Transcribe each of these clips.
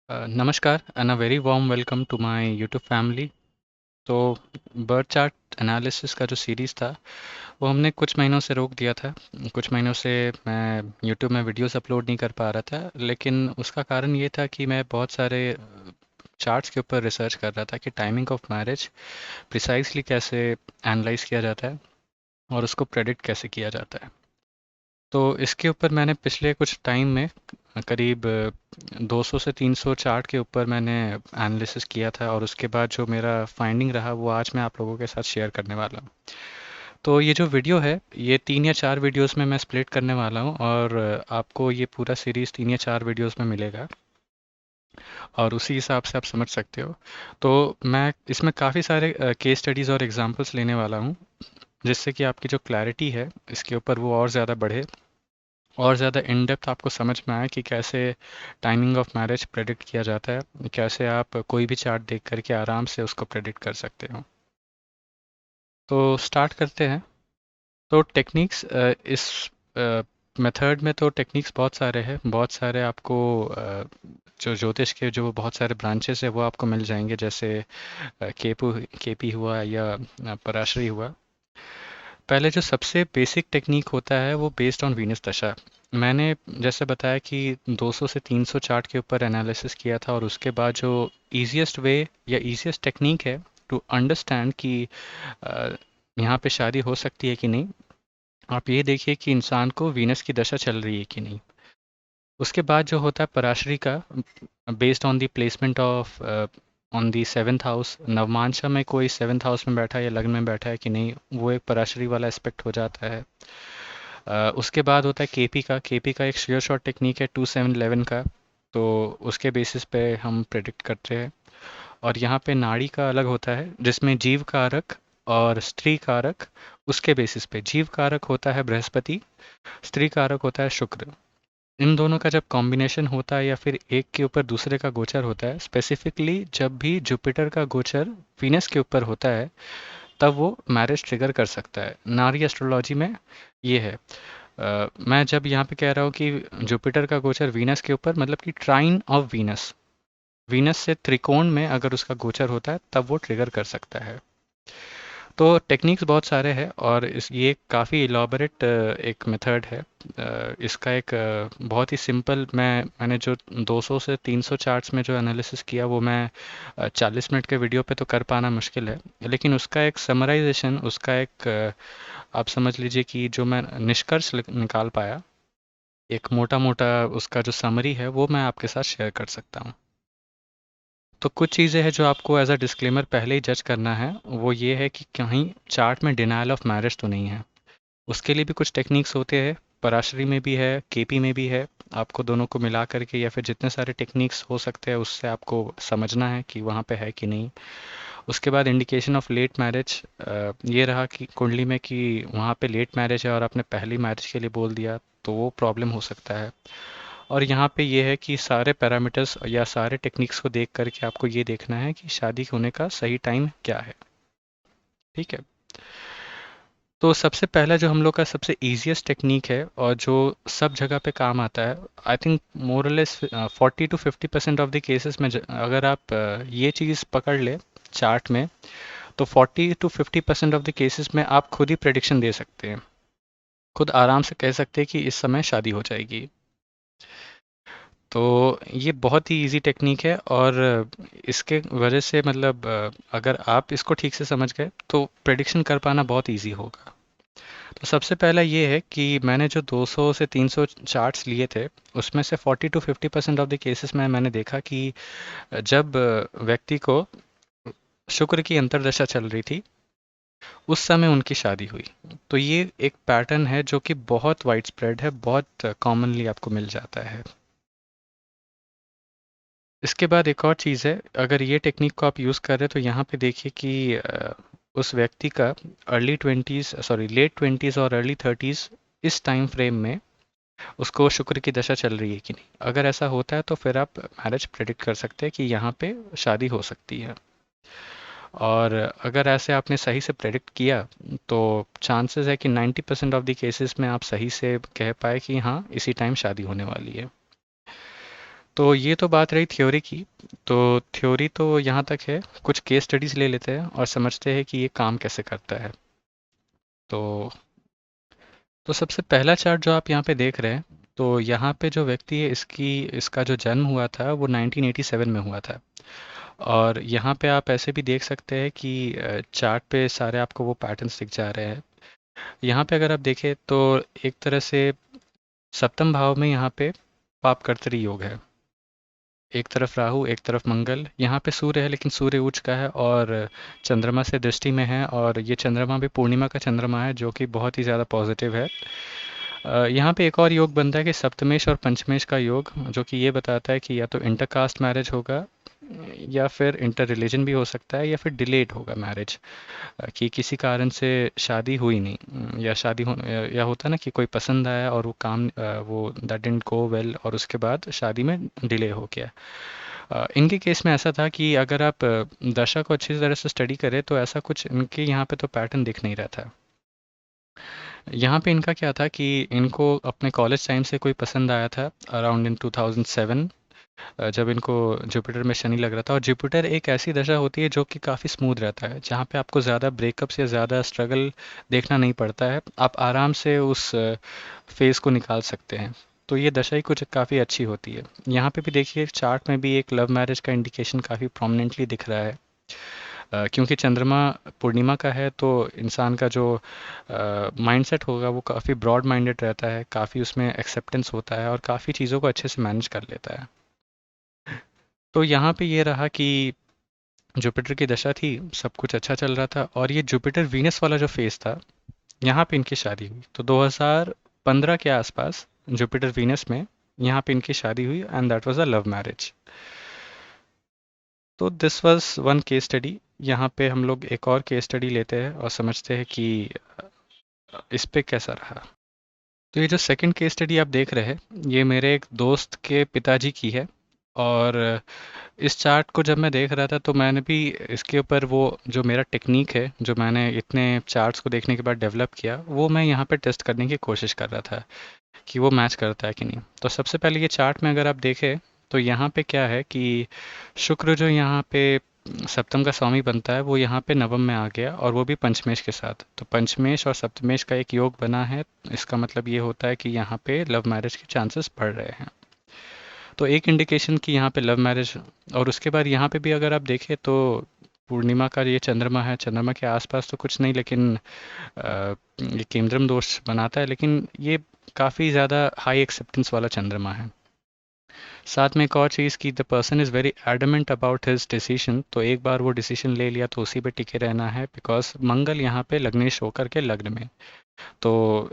नमस्कार and a very warm welcome to my YouTube family. तो birth chart analysis का जो सीरीज़ था वो हमने कुछ महीनों से रोक दिया था। कुछ महीनों से मैं यूट्यूब में वीडियोस अपलोड नहीं कर पा रहा था, लेकिन उसका कारण ये था कि मैं बहुत सारे चार्ट्स के ऊपर रिसर्च कर रहा था कि टाइमिंग ऑफ मैरिज प्रिसाइजली कैसे एनालाइज किया जाता है और उसको प्रेडिक्ट कैसे किया जाता है। तो इसके ऊपर मैंने पिछले कुछ टाइम में करीब 200 से 300 चार्ट के ऊपर मैंने एनालिसिस किया था, और उसके बाद जो मेरा फाइंडिंग रहा वो आज मैं आप लोगों के साथ शेयर करने वाला हूँ। तो ये जो वीडियो है ये 3 या 4 वीडियोस में मैं स्प्लिट करने वाला हूँ, और आपको ये पूरा सीरीज़ 3 या 4 वीडियोस में मिलेगा, और उसी हिसाब से आप समझ सकते हो। तो मैं इसमें काफ़ी सारे केस स्टडीज़ और एग्जांपल्स लेने वाला हूँ, जिससे कि आपकी जो क्लैरिटी है इसके ऊपर वो और ज़्यादा बढ़े, और ज़्यादा इन डेप्थ आपको समझ में आए कि कैसे टाइमिंग ऑफ मैरिज प्रेडिक्ट किया जाता है, कैसे आप कोई भी चार्ट देख करके आराम से उसको प्रेडिक्ट कर सकते हो। तो स्टार्ट करते हैं। तो टेक्निक्स इस मेथड में तो टेक्निक्स बहुत सारे हैं, बहुत सारे आपको जो ज्योतिष के जो बहुत सारे ब्रांचेस है वो आपको मिल जाएंगे, जैसे केपी हुआ या पराशरी हुआ। पहले जो सबसे बेसिक टेक्निक होता है वो बेस्ड ऑन वीनस दशा। मैंने जैसे बताया कि 200 से 300 चार्ट के ऊपर एनालिसिस किया था, और उसके बाद जो इजीएस्ट वे या इजीएस्ट टेक्निक है टू अंडरस्टैंड कि अ, यहाँ पे शादी हो सकती है कि नहीं, आप ये देखिए कि इंसान को वीनस की दशा चल रही है कि नहीं। उसके बाद जो होता है पराशरी का, based on the placement of on the seventh house, Navamsha में कोई सेवेंथ हाउस में बैठा है या लग्न में बैठा है कि नहीं, वो एक पराशरी वाला एस्पेक्ट हो जाता है। उसके बाद होता है केपी का एक श्योर शॉट टेक्निक है 2711 का। तो उसके बेसिस पे हम प्रेडिक्ट करते हैं। और यहाँ पे नाड़ी का अलग होता है, जिसमें जीव कारक और स्त्री कारक, उसके बेसिस पे जीव कारक होता है बृहस्पति, स्त्री कारक होता है शुक्र। इन दोनों का जब कॉम्बिनेशन होता है या फिर एक के ऊपर दूसरे का गोचर होता है, स्पेसिफिकली जब भी जुपिटर का गोचर वीनस के ऊपर होता है, तब वो मैरिज ट्रिगर कर सकता है। नारी एस्ट्रोलॉजी में ये है। मैं जब यहाँ पे कह रहा हूँ कि जुपिटर का गोचर वीनस के ऊपर, मतलब कि ट्राइन ऑफ वीनस, वीनस से त्रिकोण में अगर उसका गोचर होता है तब वो ट्रिगर कर सकता है। तो टेक्निक्स बहुत सारे हैं, और ये काफ़ी इलाबरेट एक मेथड है। इसका एक बहुत ही सिंपल, मैंने जो 200 से 300 चार्ट्स में जो एनालिसिस किया वो मैं 40 मिनट के वीडियो पे तो कर पाना मुश्किल है, लेकिन उसका एक समराइजेशन, उसका एक आप समझ लीजिए कि जो मैं निष्कर्ष निकाल पाया, एक मोटा मोटा उसका जो समरी है वो मैं आपके साथ शेयर कर सकता हूँ। तो कुछ चीज़ें हैं जो आपको एज अ डिस्क्लेमर पहले ही जज करना है। वो ये है कि कहीं चार्ट में डिनायल ऑफ मैरिज तो नहीं है। उसके लिए भी कुछ टेक्निक्स होते हैं, पराशरी में भी है, केपी में भी है। आपको दोनों को मिला करके या फिर जितने सारे टेक्निक्स हो सकते हैं उससे आपको समझना है कि वहाँ पे है कि नहीं। उसके बाद इंडिकेशन ऑफ लेट मैरिज, ये रहा कि कुंडली में कि वहाँ पे लेट मैरिज है और आपने पहली मैरिज के लिए बोल दिया, तो वो प्रॉब्लम हो सकता है। और यहाँ पे ये है कि सारे पैरामीटर्स या सारे टेक्निक्स को देख करके आपको ये देखना है कि शादी होने का सही टाइम क्या है। ठीक है। तो सबसे पहला जो हम लोग का सबसे इजीएस्ट टेक्निक है और जो सब जगह पे काम आता है, I think more or less 40 to 50% of the cases में अगर आप ये चीज़ पकड़ ले चार्ट में, तो 40 to 50% ऑफ द केसेस में आप खुद ही प्रेडिक्शन दे सकते हैं, खुद आराम से कह सकते हैं कि इस समय शादी हो जाएगी। तो ये बहुत ही इजी टेक्निक है, और इसके वजह से मतलब अगर आप इसको ठीक से समझ गए तो प्रेडिक्शन कर पाना बहुत इजी होगा। तो सबसे पहला ये है कि मैंने जो 200 से 300 चार्ट्स लिए थे, उसमें से 40 to 50% ऑफ द केसेस में मैंने देखा कि जब व्यक्ति को शुक्र की अंतर्दशा चल रही थी, उस समय उनकी शादी हुई। तो ये एक पैटर्न है जो कि बहुत वाइड स्प्रेड है, बहुत कॉमनली आपको मिल जाता है। इसके बाद एक और चीज़ है, अगर ये टेक्निक को आप यूज़ कर रहे हैं तो यहाँ पे देखिए कि उस व्यक्ति का लेट ट्वेंटीज़ और अर्ली थर्टीज़, इस टाइम फ्रेम में उसको शुक्र की दशा चल रही है कि नहीं। अगर ऐसा होता है तो फिर आप मैरिज प्रेडिक्ट कर सकते हैं कि यहाँ पे शादी हो सकती है। और अगर ऐसे आपने सही से प्रेडिक्ट किया तो चांसेस है कि 90% ऑफ द केसेस में आप सही से कह पाए कि हाँ इसी टाइम शादी होने वाली है। तो ये तो बात रही थ्योरी की। तो थ्योरी तो यहाँ तक है, कुछ केस स्टडीज ले लेते हैं और समझते हैं कि ये काम कैसे करता है। तो सबसे पहला चार्ट जो आप यहाँ पे देख रहे हैं, तो यहाँ पे जो व्यक्ति है इसका जो जन्म हुआ था वो 1987 में हुआ था। और यहाँ पे आप ऐसे भी देख सकते हैं कि चार्ट पे सारे आपको वो पैटर्न्स दिख जा रहे हैं। यहाँ पे अगर आप देखें तो एक तरह से सप्तम भाव में यहाँ पे पाप कर्तरी योग है। एक तरफ राहु, एक तरफ मंगल। यहाँ पे सूर्य है लेकिन सूर्य उच्च का है और चंद्रमा से दृष्टि में है, और ये चंद्रमा भी पूर्णिमा का चंद्रमा है जो कि बहुत ही ज़्यादा पॉजिटिव है। यहाँ पे एक और योग बनता है कि सप्तमेश और पंचमेश का योग, जो कि ये बताता है कि या तो इंटरकास्ट मैरिज होगा, या फिर इंटर रिलीजन भी हो सकता है, या फिर डिलेड होगा मैरिज, कि किसी कारण से शादी हुई नहीं, या शादी हो, या होता है ना कि कोई पसंद आया और वो काम वो दैट डिडंट गो वेल, और उसके बाद शादी में डिले हो गया। इनके केस में ऐसा था कि अगर आप दशा को अच्छी तरह से स्टडी करें तो ऐसा कुछ इनके यहाँ पे तो पैटर्न दिख नहीं रहा था। यहाँ पे इनका क्या था कि इनको अपने कॉलेज टाइम से कोई पसंद आया था अराउंड इन 2007, जब इनको जुपिटर में शनि लग रहा था। और जुपिटर एक ऐसी दशा होती है जो कि काफ़ी स्मूथ रहता है, जहाँ पे आपको ज़्यादा ब्रेकअप्स या ज़्यादा स्ट्रगल देखना नहीं पड़ता है, आप आराम से उस फेज़ को निकाल सकते हैं। तो ये दशा ही कुछ काफ़ी अच्छी होती है। यहाँ पे भी देखिए चार्ट में भी एक लव मैरिज का इंडिकेशन काफ़ी प्रोमिनेंटली दिख रहा है। क्योंकि चंद्रमा पूर्णिमा का है तो इंसान का जो माइंडसेट होगा वो काफ़ी ब्रॉड माइंडेड रहता है, काफ़ी उसमें एक्सेप्टेंस होता है और काफ़ी चीज़ों को अच्छे से मैनेज कर लेता है। तो यहाँ पे ये रहा कि जुपिटर की दशा थी, सब कुछ अच्छा चल रहा था, और ये जुपिटर वीनस वाला जो फेज था, यहाँ पे इनकी शादी हुई। तो 2015 के आसपास जुपिटर वीनस में यहाँ पे इनकी शादी हुई, and that was a love marriage. तो this was one case study. यहाँ पे हम लोग एक और केस स्टडी लेते हैं और समझते हैं कि इस पे कैसा रहा। तो ये जो सेकंड केस स्टडी आप देख रहे हैं, ये मेरे एक दोस्त के पिताजी की है। और इस चार्ट को जब मैं देख रहा था तो मैंने भी इसके ऊपर वो जो मेरा टेक्निक है, जो मैंने इतने चार्ट्स को देखने के बाद डेवलप किया, वो मैं यहाँ पे टेस्ट करने की कोशिश कर रहा था कि वो मैच करता है कि नहीं। तो सबसे पहले ये चार्ट में अगर आप देखें तो यहाँ पे क्या है कि शुक्र जो यहाँ पे सप्तम का स्वामी बनता है वो यहाँ पे नवम में आ गया, और वो भी पंचमेश के साथ। तो पंचमेश और सप्तमेश का एक योग बना है, इसका मतलब ये होता है कि यहाँ पे लव मैरिज के चांसेस बढ़ रहे हैं। तो एक इंडिकेशन कि यहाँ पे लव मैरिज। और उसके बाद यहाँ पे भी अगर आप देखें तो पूर्णिमा का ये चंद्रमा है, चंद्रमा के आसपास तो कुछ नहीं, लेकिन ये केंद्रम दोष बनाता है, लेकिन ये काफ़ी ज़्यादा हाई एक्सेप्टेंस वाला चंद्रमा है। साथ में एक और चीज़ कि the person is very adamant about his decision. तो एक बार वो डिसीजन ले लिया तो उसी पे टिके रहना है, बिकॉज मंगल यहाँ पे लग्नेश होकर के लग्न में। तो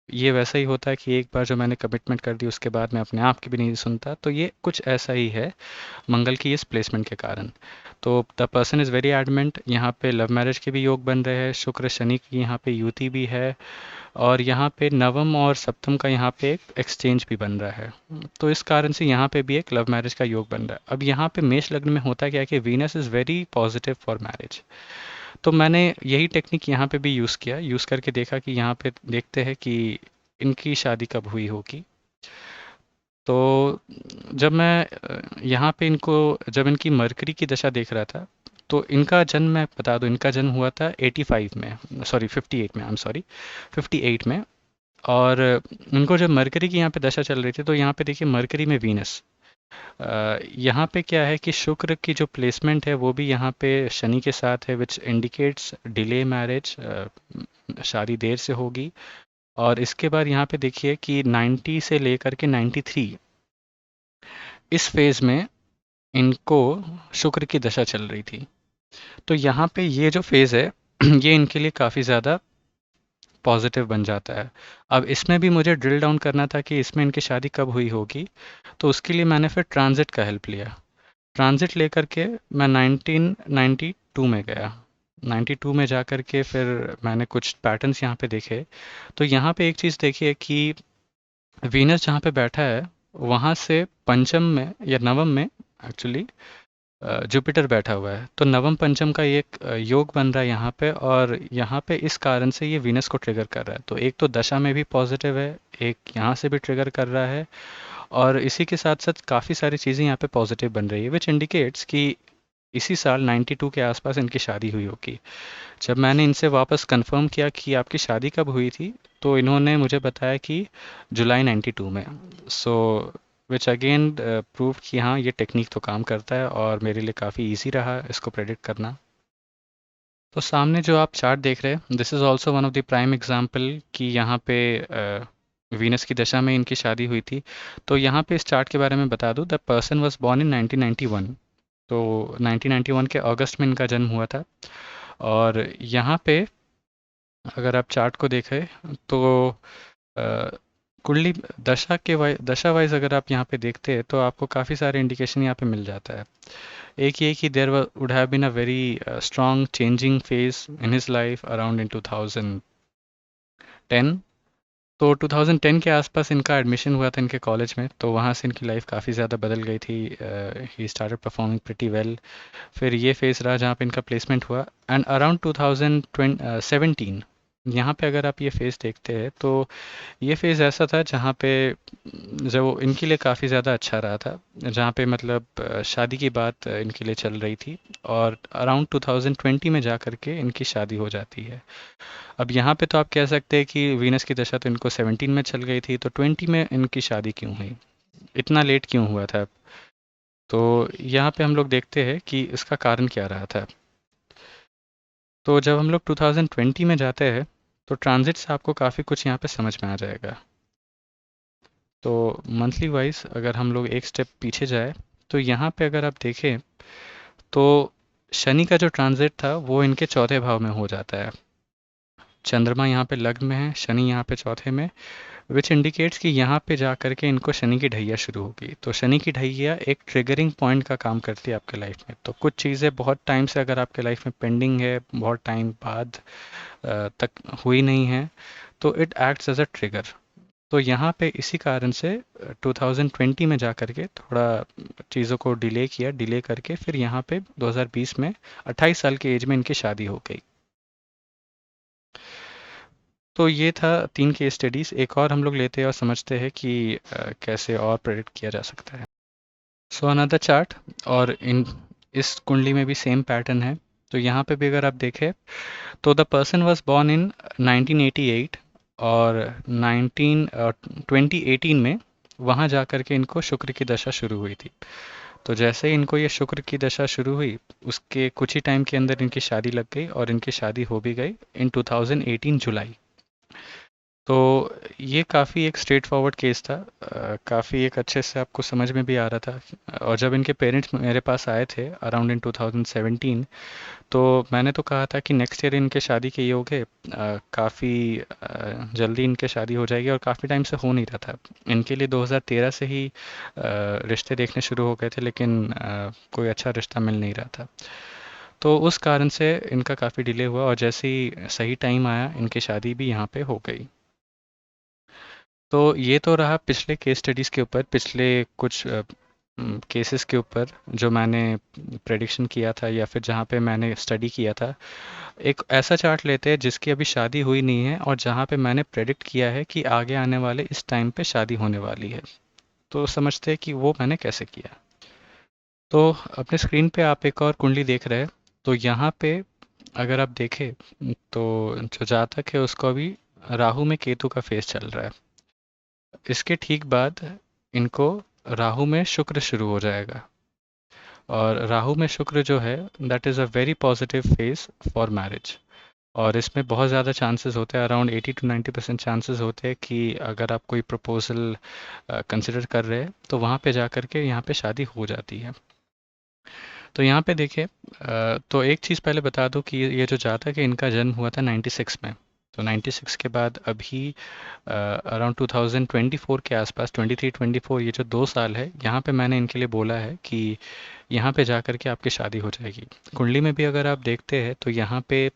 ये वैसा ही होता है कि एक बार जो मैंने कमिटमेंट कर दी उसके बाद मैं अपने आप की भी नहीं सुनता, तो ये कुछ ऐसा ही है मंगल की इस प्लेसमेंट के कारण। तो the person is very adamant. यहाँ पे लव मैरिज के भी योग बन रहे हैं, शुक्र शनि की यहाँ पे युति भी है, और यहाँ पे नवम और सप्तम का यहाँ पे एक एक्सचेंज भी बन रहा है। तो इस कारण से यहाँ पे भी एक लव मैरिज का योग बन रहा है। अब यहाँ पे मेष लग्न में होता क्या है कि Venus is very positive for marriage. तो मैंने यही टेक्निक यहाँ पे भी यूज़ किया, यूज़ करके देखा कि यहाँ पे देखते हैं कि इनकी शादी कब हुई होगी। तो जब मैं यहाँ पे इनको, जब इनकी मरकरी की दशा देख रहा था, तो इनका जन्म मैं बता दूं, इनका जन्म हुआ था 85 में, सॉरी 58 में, आई एम सॉरी 58 में। और इनको जब मरकरी की यहाँ पे दशा चल रही थी तो यहाँ पे देखिए मरकरी में वीनस, यहाँ पे क्या है कि शुक्र की जो प्लेसमेंट है वो भी यहाँ पे शनि के साथ है, विच इंडिकेट्स डिले मैरिज, शादी देर से होगी। और इसके बाद यहाँ पे देखिए कि 90 से लेकर के 93, इस फेज में इनको शुक्र की दशा चल रही थी। तो यहाँ पे ये जो फेज है ये इनके लिए काफ़ी ज़्यादा पॉजिटिव बन जाता है। अब इसमें भी मुझे ड्रिल डाउन करना था कि इसमें इनकी शादी कब हुई होगी, तो उसके लिए मैंने फिर ट्रांजिट का हेल्प लिया। ट्रांजिट लेकर के मैं 1992 में गया। 92 में जा कर के फिर मैंने कुछ पैटर्न्स यहाँ पे देखे। तो यहाँ पे एक चीज़ देखिए कि वीनस जहाँ पे बैठा है वहाँ से पंचम में या नवम में एक्चुअली जुपिटर बैठा हुआ है। तो नवम पंचम का ये एक योग बन रहा है यहाँ पे, और यहाँ पे इस कारण से ये वीनस को ट्रिगर कर रहा है। तो एक तो दशा में भी पॉजिटिव है, एक यहाँ से भी ट्रिगर कर रहा है, और इसी के साथ साथ काफ़ी सारी चीज़ें यहाँ पे पॉजिटिव बन रही है, विच इंडिकेट्स कि इसी साल 92 के आसपास इनकी शादी हुई होगी। जब मैंने इनसे वापस कंफर्म किया कि आपकी शादी कब हुई थी, तो इन्होंने मुझे बताया कि जुलाई 92 में। सो विच अगेन प्रूव कि हाँ, ये टेक्निक तो काम करता है और मेरे लिए काफ़ी इजी रहा इसको प्रेडिक्ट करना। तो सामने जो आप चार्ट देख रहे हैं, this is also one of the prime example कि यहाँ पे वीनस की दशा में इनकी शादी हुई थी। तो यहाँ पे इस चार्ट के बारे में बता दूँ, the person was born in 1991। तो 1991 के अगस्त में इनका जन्म हुआ था। और यहाँ पे अगर आप चार्ट को देखें तो अ, कुंडली दशा वाइज अगर आप यहाँ पे देखते हैं तो आपको काफ़ी सारे इंडिकेशन यहाँ पे मिल जाता है। एक ये कि there would have been a very strong changing phase in his life around in 2010। तो 2010 के आसपास इनका एडमिशन हुआ था इनके कॉलेज में, तो वहाँ से इनकी लाइफ काफ़ी ज़्यादा बदल गई थी। He started performing pretty well. फिर ये फेज़ रहा जहाँ पे इनका प्लेसमेंट हुआ, एंड अराउंड 2017 यहाँ पे अगर आप ये फेज़ देखते हैं तो ये फेज़ ऐसा था जहाँ पे जब वो इनके लिए काफ़ी ज़्यादा अच्छा रहा था, जहाँ पे मतलब शादी की बात इनके लिए चल रही थी। और अराउंड 2020 में जा कर के इनकी शादी हो जाती है। अब यहाँ पे तो आप कह सकते हैं कि वीनस की दशा तो इनको 17 में चल गई थी, तो 20 में इनकी शादी क्यों हुई, इतना लेट क्यों हुआ था। तो यहाँ पे हम लोग देखते हैं कि इसका कारण क्या रहा था। तो जब हम लोग 2020 में जाते हैं तो ट्रांजिट से आपको काफ़ी कुछ यहाँ पे समझ में आ जाएगा। तो मंथली वाइज अगर हम लोग एक स्टेप पीछे जाए तो यहाँ पे अगर आप देखें तो शनि का जो ट्रांजिट था वो इनके चौथे भाव में हो जाता है। चंद्रमा यहाँ पे लग्न में है, शनि यहाँ पे चौथे में, विच इंडिकेट्स कि यहाँ पे जा करके इनको शनि की ढैया शुरू होगी। तो शनि की ढैया एक ट्रिगरिंग पॉइंट का काम करती है आपके लाइफ में। तो कुछ चीज़ें बहुत टाइम से अगर आपके लाइफ में पेंडिंग है, बहुत टाइम बाद तक हुई नहीं है, तो it acts as a trigger. तो यहाँ पे इसी कारण से 2020 में जा करके थोड़ा चीज़ों को डिले किया, डिले करके फिर यहाँ पे 2020 में 28 साल की एज में इनकी शादी हो गई। तो ये था 3 केस स्टडीज़। एक और हम लोग लेते हैं और समझते हैं कि कैसे और प्रेडिक्ट किया जा सकता है। सो अनदर चार्ट, और इन इस कुंडली में भी सेम पैटर्न है। तो यहाँ पे भी अगर आप देखें तो the person was born in 1988, और 2018 में वहाँ जा कर के इनको शुक्र की दशा शुरू हुई थी। तो जैसे ही इनको ये शुक्र की दशा शुरू हुई, उसके कुछ ही टाइम के अंदर इनकी शादी लग गई और इनकी शादी हो भी गई इन 2018 जुलाई। तो ये काफ़ी एक स्ट्रेट फॉरवर्ड केस था, काफ़ी एक अच्छे से आपको समझ में भी आ रहा था। और जब इनके पेरेंट्स मेरे पास आए थे अराउंड इन 2017, तो मैंने तो कहा था कि नेक्स्ट ईयर इनके शादी के योग है, काफ़ी जल्दी इनके शादी हो जाएगी, और काफ़ी टाइम से हो नहीं रहा था। इनके लिए 2013 से ही रिश्ते देखने शुरू हो गए थे, लेकिन कोई अच्छा रिश्ता मिल नहीं रहा था। तो उस कारण से इनका काफ़ी डिले हुआ, और जैसे ही सही टाइम आया इनकी शादी भी यहाँ पे हो गई। तो ये तो रहा पिछले केस स्टडीज़ के ऊपर, पिछले कुछ केसेस के ऊपर जो मैंने प्रेडिक्शन किया था या फिर जहाँ पे मैंने स्टडी किया था। एक ऐसा चार्ट लेते हैं जिसकी अभी शादी हुई नहीं है और जहाँ पे मैंने प्रेडिक्ट किया है कि आगे आने वाले इस टाइम पे शादी होने वाली है। तो समझते हैं कि वो मैंने कैसे किया। तो अपने स्क्रीन पे आप एक और कुंडली देख रहे हैं। तो यहाँ पे अगर आप देखें तो जो जातक है उसको अभी राहु में केतु का फेस चल रहा है। इसके ठीक बाद इनको राहु में शुक्र शुरू हो जाएगा, और राहु में शुक्र जो है that is a very positive phase for marriage. और इसमें बहुत ज़्यादा चांसेस होते हैं, अराउंड 80 to 90% चांसेस होते हैं कि अगर आप कोई प्रपोजल कंसिडर कर रहे हैं तो वहाँ पे जा कर के यहाँ पे शादी हो जाती है। तो यहाँ पे देखिए, तो एक चीज़ पहले बता दूँ कि ये जो जातक है इनका जन्म हुआ था 96 में। तो 96 के बाद अभी अराउंड 2024 के आसपास, 23-24, ये जो 2 साल है यहाँ पे मैंने इनके लिए बोला है कि यहाँ पे जा कर के आपकी शादी हो जाएगी। कुंडली में भी अगर आप देखते हैं तो यहाँ पे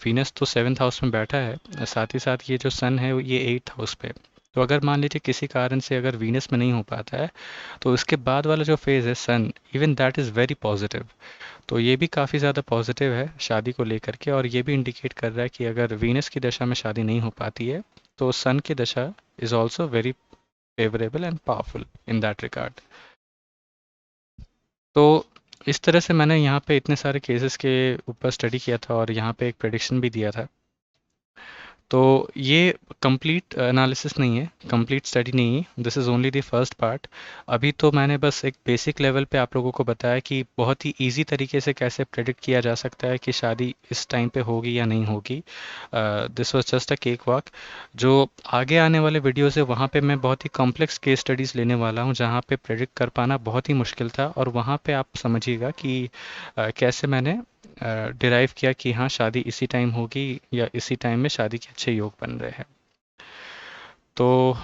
वीनस तो 7th हाउस में बैठा है, साथ ही साथ ये जो सन है ये 8th हाउस पे। तो अगर मान लीजिए किसी कारण से अगर वीनस में नहीं हो पाता है, तो उसके बाद वाला जो फेज़ है sun, even that is very positive. तो ये भी काफ़ी ज़्यादा पॉजिटिव है शादी को लेकर के, और ये भी इंडिकेट कर रहा है कि अगर वीनस की दशा में शादी नहीं हो पाती है तो सन की दशा is also very favorable and powerful in that regard. तो इस तरह से मैंने यहाँ पे इतने सारे केसेस के ऊपर स्टडी किया था और यहाँ पे एक प्रेडिक्शन भी दिया था। तो ये कंप्लीट एनालिसिस नहीं है, कंप्लीट स्टडी नहीं है, this is only the first part. अभी तो मैंने बस एक बेसिक लेवल पे आप लोगों को बताया कि बहुत ही इजी तरीके से कैसे प्रेडिक्ट किया जा सकता है कि शादी इस टाइम पे होगी या नहीं होगी। This was just a cake walk. जो आगे आने वाले वीडियोस है वहाँ पे मैं बहुत ही कॉम्प्लेक्स केस स्टडीज़ लेने वाला हूँ जहाँ पे प्रेडिक्ट कर पाना बहुत ही मुश्किल था, और वहाँ पे आप समझिएगा कि कैसे मैंने डिराइव किया कि हाँ शादी इसी टाइम होगी या इसी टाइम में शादी के अच्छे योग बन रहे हैं। तो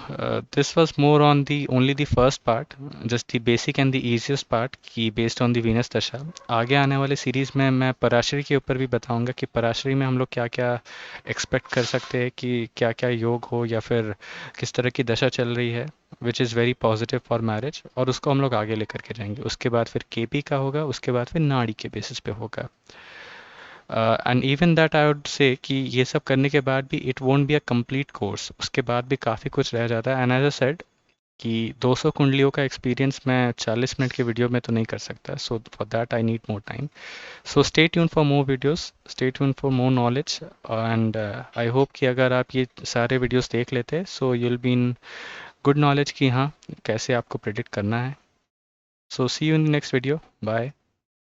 this was more on the only the first part, just the basic and the easiest part की बेस्ड ऑन द वीनस दशा। आगे आने वाले सीरीज में मैं पराशरी के ऊपर भी बताऊंगा कि पराशरी में हम लोग क्या क्या एक्सपेक्ट कर सकते हैं, कि क्या क्या योग हो या फिर किस तरह की दशा चल रही है which is very positive for marriage, और उसको हम लोग आगे लेकर के जाएंगे। उसके बाद फिर केपी का होगा, उसके बाद फिर नाड़ी के बेसिस पे होगा। And even that I would say कि ये सब करने के बाद भी it won't be a complete course, उसके बाद भी काफ़ी कुछ रह जाता है। एंड एज अ सेड कि 200 कुंडलियों का एक्सपीरियंस मैं 40 मिनट के वीडियो में तो नहीं कर सकता, so for that I need more time. So stay tune for more videos, stay tune for more knowledge, and I hope कि अगर आप ये सारे वीडियोस देख लेते so you'll be in good knowledge कि हाँ कैसे आपको प्रिडिक्ट करना है। So see you in next video, bye.